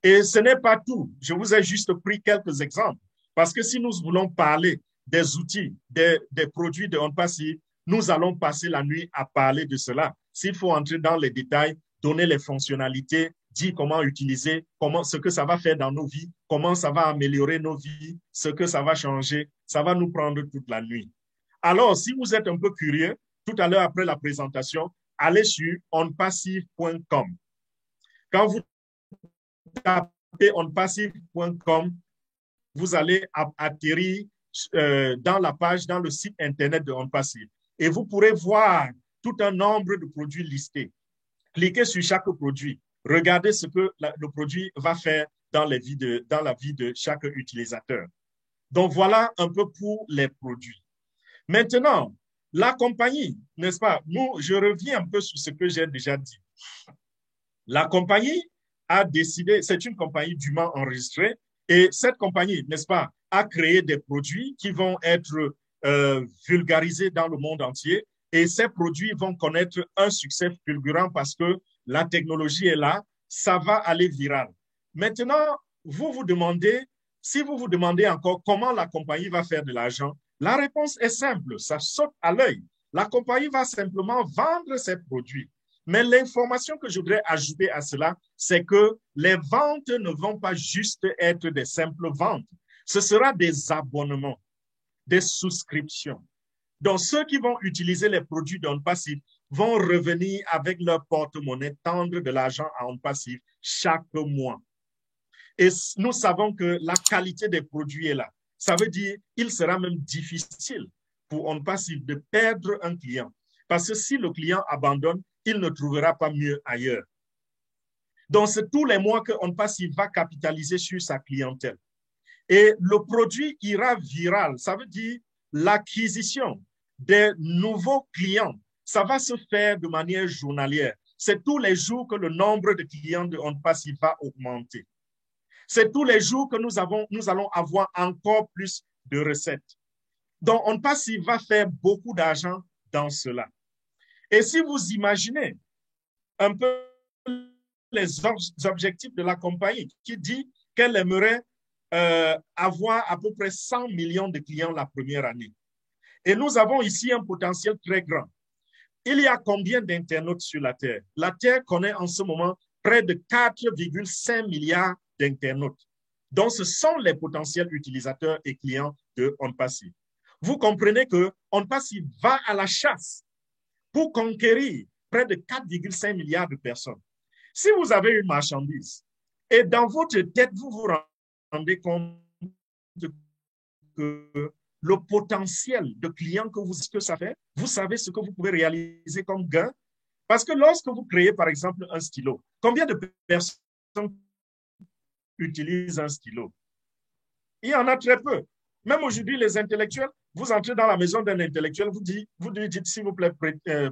Et ce n'est pas tout. Je vous ai juste pris quelques exemples. Parce que si nous voulons parler des outils, des produits de OnPassive, nous allons passer la nuit à parler de cela. S'il faut entrer dans les détails, donner les fonctionnalités, dire comment utiliser, ce que ça va faire dans nos vies, comment ça va améliorer nos vies, ce que ça va changer, ça va nous prendre toute la nuit. Alors, si vous êtes un peu curieux, tout à l'heure après la présentation, allez sur onpassive.com. Quand vous tapez onpassive.com, vous allez atterrir dans la page, dans le site internet de OnPassive. Et vous pourrez voir tout un nombre de produits listés. Cliquez sur chaque produit. Regardez ce que le produit va faire dans la vie de chaque utilisateur. Donc, voilà un peu pour les produits. Maintenant, la compagnie, n'est-ce pas? Je reviens un peu sur ce que j'ai déjà dit. La compagnie a décidé, c'est une compagnie dûment enregistrée, et cette compagnie, n'est-ce pas, a créé des produits qui vont être vulgarisés dans le monde entier, et ces produits vont connaître un succès fulgurant parce que la technologie est là, ça va aller viral. Maintenant, si vous vous demandez encore comment la compagnie va faire de l'argent, la réponse est simple, ça saute à l'œil. La compagnie va simplement vendre ses produits. Mais l'information que je voudrais ajouter à cela, c'est que les ventes ne vont pas juste être des simples ventes. Ce sera des abonnements, des souscriptions. Donc, ceux qui vont utiliser les produits d'OnPassive vont revenir avec leur porte-monnaie tendre de l'argent à On Passive chaque mois. Et nous savons que la qualité des produits est là. Ça veut dire qu'il sera même difficile pour On Passive de perdre un client. Parce que si le client abandonne, il ne trouvera pas mieux ailleurs. Donc, c'est tous les mois que On Passive va capitaliser sur sa clientèle. Et le produit ira viral. Ça veut dire l'acquisition des nouveaux clients. Ça va se faire de manière journalière. C'est tous les jours que le nombre de clients de On Passive va augmenter. C'est tous les jours que nous allons avoir encore plus de recettes. Donc, On Passive va faire beaucoup d'argent dans cela. Et si vous imaginez un peu les objectifs de la compagnie qui dit qu'elle aimerait avoir à peu près 100 millions de clients la première année. Et nous avons ici un potentiel très grand. Il y a combien d'internautes sur la Terre? La Terre connaît en ce moment près de 4,5 milliards d'internautes. Donc, ce sont les potentiels utilisateurs et clients de On Passive. Vous comprenez que On Passive va à la chasse pour conquérir près de 4,5 milliards de personnes. Si vous avez une marchandise et dans votre tête, vous vous rendez compte que le potentiel de clients que ça fait, vous savez ce que vous pouvez réaliser comme gain. Parce que lorsque vous créez, par exemple, un stylo, combien de personnes utilisent un stylo? Il y en a très peu. Même aujourd'hui, les intellectuels, vous entrez dans la maison d'un intellectuel, vous lui dites, s'il vous plaît,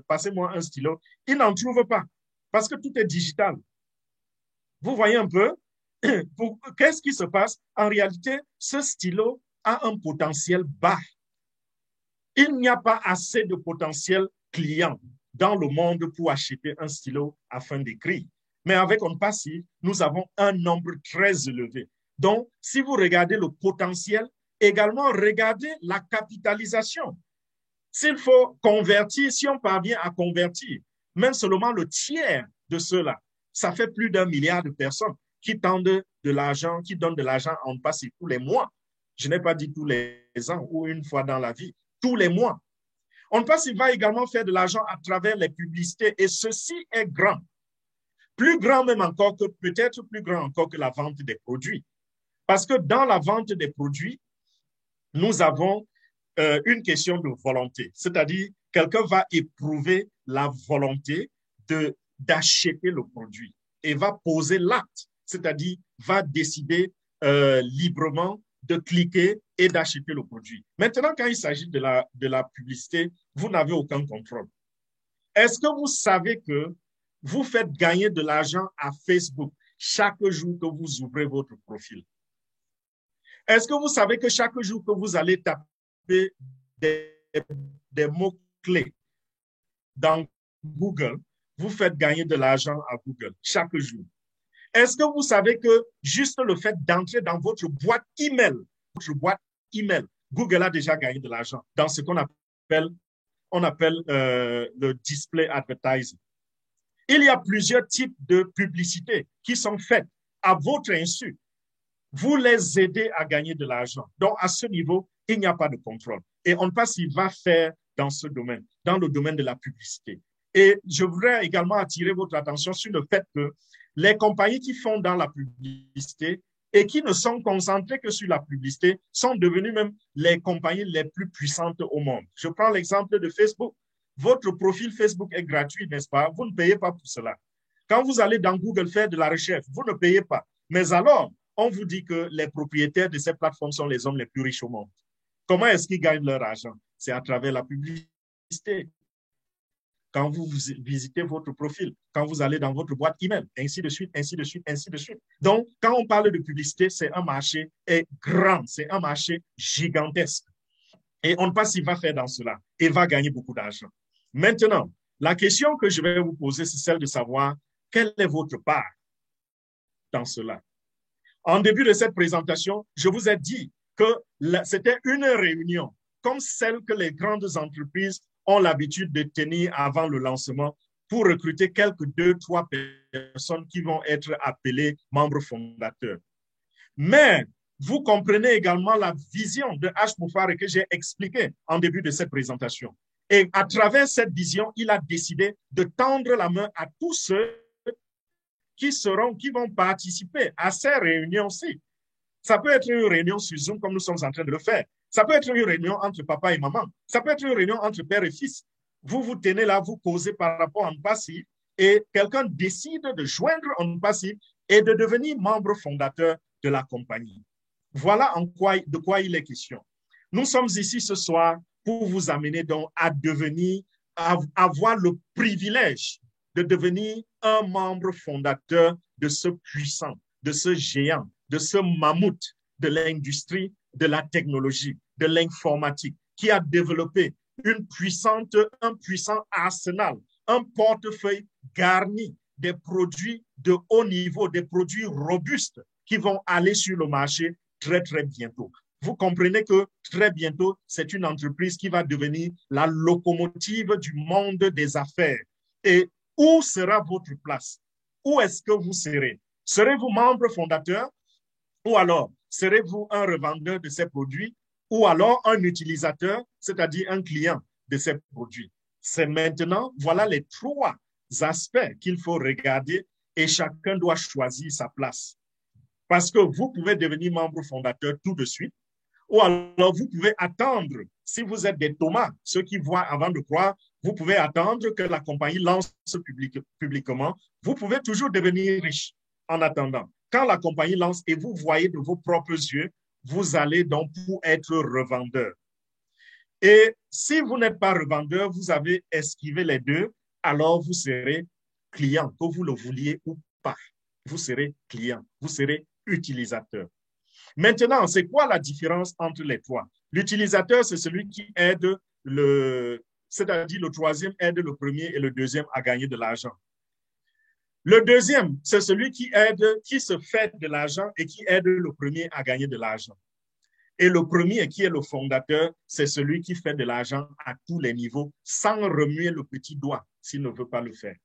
passez-moi un stylo. Il n'en trouve pas parce que tout est digital. Vous voyez un peu? Qu'est-ce qui se passe? En réalité, ce stylo a un potentiel bas. Il n'y a pas assez de potentiel client dans le monde pour acheter un stylo afin d'écrire. Mais avec On Passive, nous avons un nombre très élevé. Donc, si vous regardez le potentiel, également regardez la capitalisation. S'il faut convertir, si on parvient à convertir, même seulement le tiers de ceux-là, ça fait plus d'1 milliard de personnes qui tendent de l'argent, qui donnent de l'argent à On Passive tous les mois. Je n'ai pas dit tous les ans ou une fois dans la vie, tous les mois. On Passive va également faire de l'argent à travers les publicités et ceci est grand. Plus grand même encore que, peut-être plus grand encore que la vente des produits. Parce que dans la vente des produits, nous avons une question de volonté. C'est-à-dire, quelqu'un va éprouver la volonté d'acheter le produit et va poser l'acte, c'est-à-dire va décider librement de cliquer et d'acheter le produit. Maintenant, quand il s'agit de la publicité, vous n'avez aucun contrôle. Est-ce que vous savez que vous faites gagner de l'argent à Facebook chaque jour que vous ouvrez votre profil? Est-ce que vous savez que chaque jour que vous allez taper des mots-clés dans Google, vous faites gagner de l'argent à Google chaque jour? Est-ce que vous savez que juste le fait d'entrer dans votre boîte email, Google a déjà gagné de l'argent dans ce qu'on appelle le display advertising. Il y a plusieurs types de publicités qui sont faites à votre insu. Vous les aidez à gagner de l'argent. Donc, à ce niveau, il n'y a pas de contrôle. Et On Passive va faire dans ce domaine, dans le domaine de la publicité. Et je voudrais également attirer votre attention sur le fait que les compagnies qui font dans la publicité et qui ne sont concentrées que sur la publicité sont devenues même les compagnies les plus puissantes au monde. Je prends l'exemple de Facebook. Votre profil Facebook est gratuit, n'est-ce pas? Vous ne payez pas pour cela. Quand vous allez dans Google faire de la recherche, vous ne payez pas. Mais alors, on vous dit que les propriétaires de ces plateformes sont les hommes les plus riches au monde. Comment est-ce qu'ils gagnent leur argent? C'est à travers la publicité. Quand vous visitez votre profil, quand vous allez dans votre boîte email, ainsi de suite, ainsi de suite, ainsi de suite. Donc, quand on parle de publicité, c'est un marché grand, c'est un marché gigantesque. Et On Passive va faire dans cela et va gagner beaucoup d'argent. Maintenant, la question que je vais vous poser, c'est celle de savoir quelle est votre part dans cela. En début de cette présentation, je vous ai dit que c'était une réunion comme celle que les grandes entreprises ont l'habitude de tenir avant le lancement pour recruter quelques 2-3 personnes qui vont être appelées membres fondateurs. Mais vous comprenez également la vision de H. Moufare que j'ai expliquée en début de cette présentation. Et à travers cette vision, il a décidé de tendre la main à tous ceux qui vont participer à ces réunions-ci. Ça peut être une réunion sur Zoom comme nous sommes en train de le faire. Ça peut être une réunion entre papa et maman. Ça peut être une réunion entre père et fils. Vous vous tenez là, vous causez par rapport à un passif et quelqu'un décide de joindre un passif et de devenir membre fondateur de la compagnie. Voilà de quoi il est question. Nous sommes ici ce soir pour vous amener donc à avoir le privilège de devenir un membre fondateur de ce puissant, de ce géant, de ce mammouth de l'industrie, de la technologie, de l'informatique, qui a développé un puissant arsenal, un portefeuille garni des produits de haut niveau, des produits robustes qui vont aller sur le marché très, très bientôt. Vous comprenez que très bientôt, c'est une entreprise qui va devenir la locomotive du monde des affaires. Et où sera votre place? Où est-ce que vous serez? Serez-vous membre fondateur? Ou alors, serez-vous un revendeur de ces produits? Ou alors un utilisateur, c'est-à-dire un client de ces produits? C'est maintenant, voilà les trois aspects qu'il faut regarder et chacun doit choisir sa place. Parce que vous pouvez devenir membre fondateur tout de suite, ou alors vous pouvez attendre, si vous êtes des Thomas, ceux qui voient avant de croire, vous pouvez attendre que la compagnie lance publiquement. Vous pouvez toujours devenir riche en attendant. Quand la compagnie lance et vous voyez de vos propres yeux, vous allez donc pour être revendeur. Et si vous n'êtes pas revendeur, vous avez esquivé les deux, alors vous serez client, que vous le vouliez ou pas. Vous serez client, vous serez utilisateur. Maintenant, c'est quoi la différence entre les trois? L'utilisateur, c'est celui qui aide c'est-à-dire le troisième aide le premier et le deuxième à gagner de l'argent. Le deuxième, c'est celui qui se fait de l'argent et qui aide le premier à gagner de l'argent. Et le premier, qui est le fondateur, c'est celui qui fait de l'argent à tous les niveaux sans remuer le petit doigt s'il ne veut pas le faire.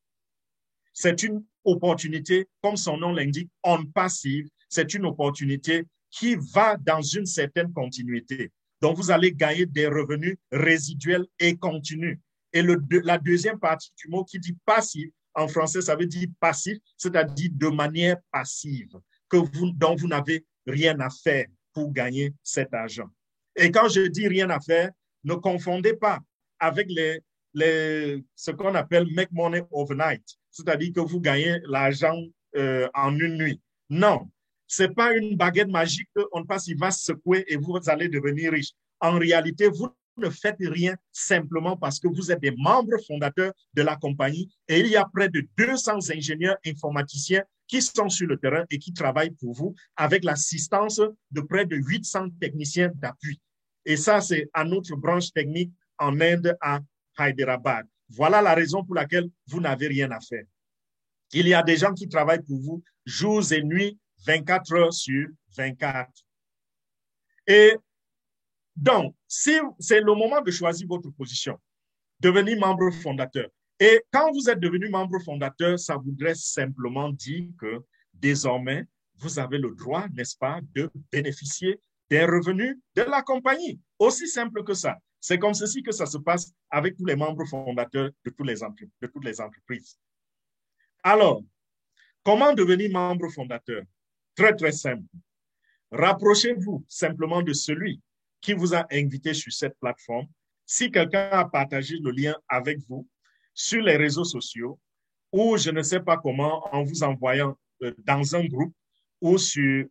C'est une opportunité, comme son nom l'indique, on passive. C'est une opportunité qui va dans une certaine continuité. Donc, vous allez gagner des revenus résiduels et continus. Et la deuxième partie du mot qui dit passif, en français, ça veut dire passif, c'est-à-dire de manière passive, dont vous n'avez rien à faire pour gagner cet argent. Et quand je dis rien à faire, ne confondez pas avec ce qu'on appelle make money overnight, c'est-à-dire que vous gagnez l'argent en une nuit. Non, ce n'est pas une baguette magique qu'on ne passe, il va secouer et vous allez devenir riche. En réalité, vous ne faites rien simplement parce que vous êtes des membres fondateurs de la compagnie et il y a près de 200 ingénieurs informaticiens qui sont sur le terrain et qui travaillent pour vous avec l'assistance de près de 800 techniciens d'appui. Et ça, c'est à notre branche technique en Inde à Hyderabad. Voilà la raison pour laquelle vous n'avez rien à faire. Il y a des gens qui travaillent pour vous jours et nuits, 24 heures sur 24. Et donc, si c'est le moment de choisir votre position, devenir membre fondateur. Et quand vous êtes devenu membre fondateur, ça voudrait simplement dire que désormais, vous avez le droit, n'est-ce pas, de bénéficier des revenus de la compagnie. Aussi simple que ça. C'est comme ceci que ça se passe avec tous les membres fondateurs de toutes les entreprises. Alors, comment devenir membre fondateur? Très, très simple. Rapprochez-vous simplement de celui qui vous a invité sur cette plateforme. Si quelqu'un a partagé le lien avec vous sur les réseaux sociaux ou je ne sais pas comment, en vous envoyant dans un groupe ou sur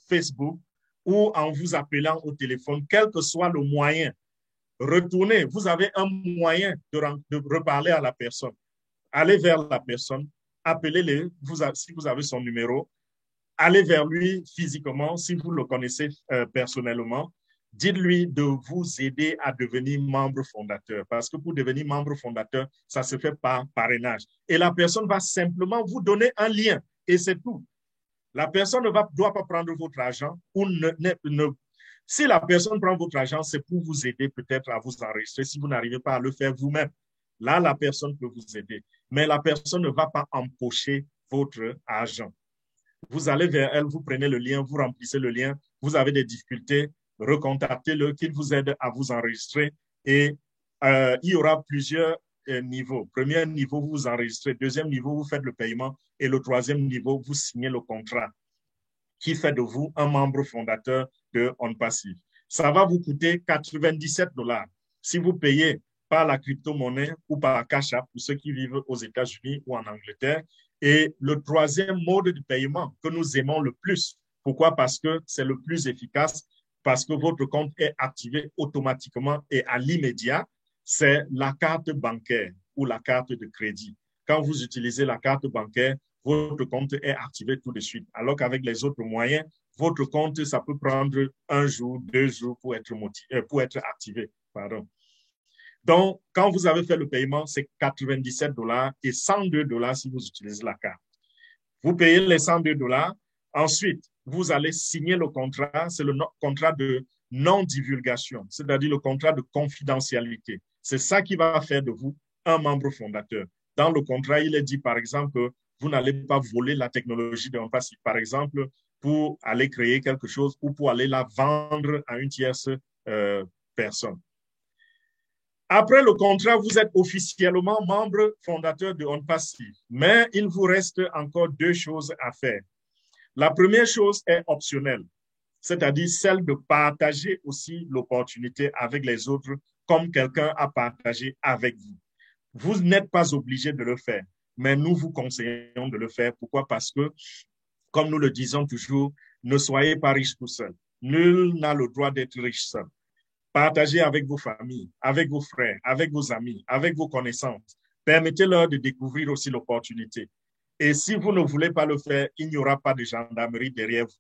Facebook ou en vous appelant au téléphone, quel que soit le moyen, retournez. Vous avez un moyen de reparler à la personne. Allez vers la personne, appelez-le si vous avez son numéro, allez vers lui physiquement si vous le connaissez personnellement. Dites-lui de vous aider à devenir membre fondateur. Parce que pour devenir membre fondateur, ça se fait par parrainage. Et la personne va simplement vous donner un lien. Et c'est tout. La personne ne doit pas prendre votre argent. Si la personne prend votre argent, c'est pour vous aider peut-être à vous enregistrer si vous n'arrivez pas à le faire vous-même. Là, la personne peut vous aider. Mais la personne ne va pas empocher votre argent. Vous allez vers elle, vous prenez le lien, vous remplissez le lien. Vous avez des difficultés, recontactez-le, qu'il vous aide à vous enregistrer et il y aura plusieurs niveaux. Premier niveau, vous vous enregistrez. Deuxième niveau, vous faites le paiement. Et le troisième niveau, vous signez le contrat qui fait de vous un membre fondateur de OnPassive. Ça va vous coûter 97 $. Si vous payez par la crypto-monnaie ou par Cash App pour ceux qui vivent aux États-Unis ou en Angleterre. Et le troisième mode de paiement que nous aimons le plus. Pourquoi? Parce que c'est le plus efficace, parce que votre compte est activé automatiquement et à l'immédiat. C'est la carte bancaire ou la carte de crédit. Quand vous utilisez la carte bancaire, votre compte est activé tout de suite. Alors qu'avec les autres moyens, votre compte, ça peut prendre 1 jour, 2 jours pour être activé. Pardon. Donc, quand vous avez fait le paiement, c'est 97 $ et 102 $ si vous utilisez la carte. Vous payez les 102 $. Ensuite, vous allez signer le contrat. C'est le contrat de non-divulgation, c'est-à-dire le contrat de confidentialité. C'est ça qui va faire de vous un membre fondateur. Dans le contrat, il est dit, par exemple, que vous n'allez pas voler la technologie de OnPassive, par exemple, pour aller créer quelque chose ou pour aller la vendre à une tierce personne. Après le contrat, vous êtes officiellement membre fondateur de OnPassive, mais il vous reste encore 2 choses à faire. La première chose est optionnelle, c'est-à-dire celle de partager aussi l'opportunité avec les autres comme quelqu'un a partagé avec vous. Vous n'êtes pas obligé de le faire, mais nous vous conseillons de le faire. Pourquoi? Parce que, comme nous le disons toujours, ne soyez pas riche tout seul. Nul n'a le droit d'être riche seul. Partagez avec vos familles, avec vos frères, avec vos amis, avec vos connaissances. Permettez-leur de découvrir aussi l'opportunité. Et si vous ne voulez pas le faire, il n'y aura pas de gendarmerie derrière vous.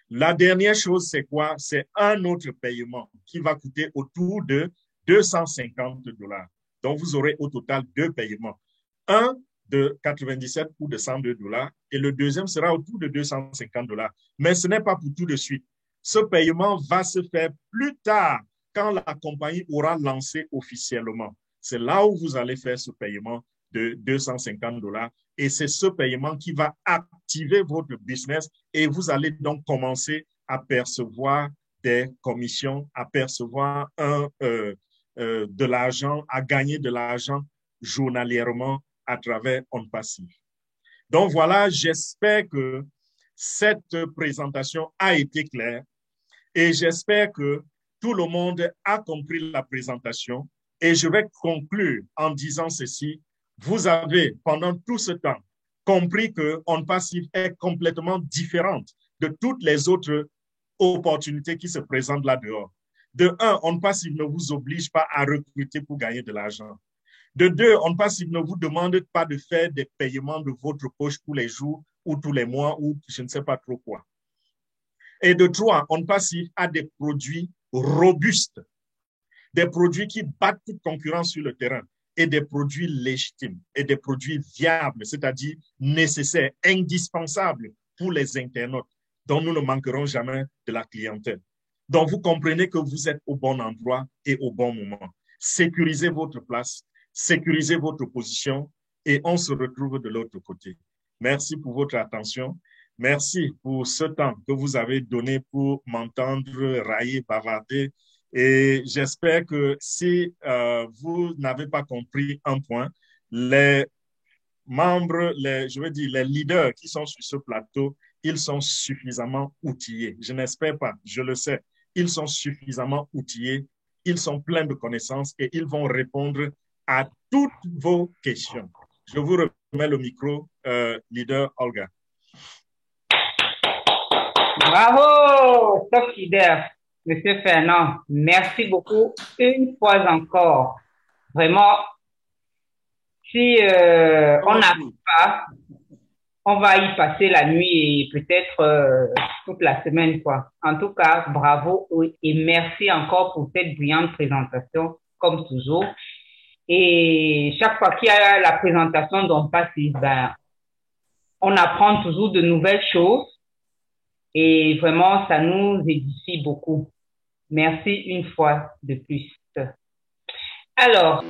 La dernière chose, c'est quoi? C'est un autre paiement qui va coûter autour de 250 $. Donc, vous aurez au total 2 paiements. Un de 97 ou de 102 $ et le deuxième sera autour de 250 $. Mais ce n'est pas pour tout de suite. Ce paiement va se faire plus tard quand la compagnie aura lancé officiellement. C'est là où vous allez faire ce paiement de 250 $ et c'est ce paiement qui va activer votre business et vous allez donc commencer à percevoir des commissions, à percevoir de l'argent, à gagner de l'argent journalièrement à travers OnPassive. Donc voilà, j'espère que cette présentation a été claire et j'espère que tout le monde a compris la présentation et je vais conclure en disant ceci. Vous avez, pendant tout ce temps, compris que OnPassive est complètement différente de toutes les autres opportunités qui se présentent là dehors. De un, OnPassive ne vous oblige pas à recruter pour gagner de l'argent. De deux, OnPassive ne vous demande pas de faire des paiements de votre poche tous les jours ou tous les mois ou je ne sais pas trop quoi. Et de trois, OnPassive a des produits robustes, des produits qui battent toute concurrence sur le terrain et des produits légitimes et des produits viables, c'est-à-dire nécessaires, indispensables pour les internautes, dont nous ne manquerons jamais de la clientèle. Donc, vous comprenez que vous êtes au bon endroit et au bon moment. Sécurisez votre place, sécurisez votre position et on se retrouve de l'autre côté. Merci pour votre attention. Merci pour ce temps que vous avez donné pour m'entendre railler, bavarder. Et j'espère que si vous n'avez pas compris un point, les membres, je veux dire, les leaders qui sont sur ce plateau, ils sont suffisamment outillés. Je n'espère pas, je le sais. Ils sont suffisamment outillés, ils sont pleins de connaissances et ils vont répondre à toutes vos questions. Je vous remets le micro, leader Olga. Bravo, top leader, Monsieur Fernand. Merci beaucoup une fois encore. Vraiment, si on n'arrive pas, on va y passer la nuit et peut-être toute la semaine, quoi. En tout cas, bravo et merci encore pour cette brillante présentation, comme toujours. Et chaque fois qu'il y a la présentation d'OnPassive, ben, on apprend toujours de nouvelles choses et vraiment, ça nous édifie beaucoup. Merci une fois de plus. Alors,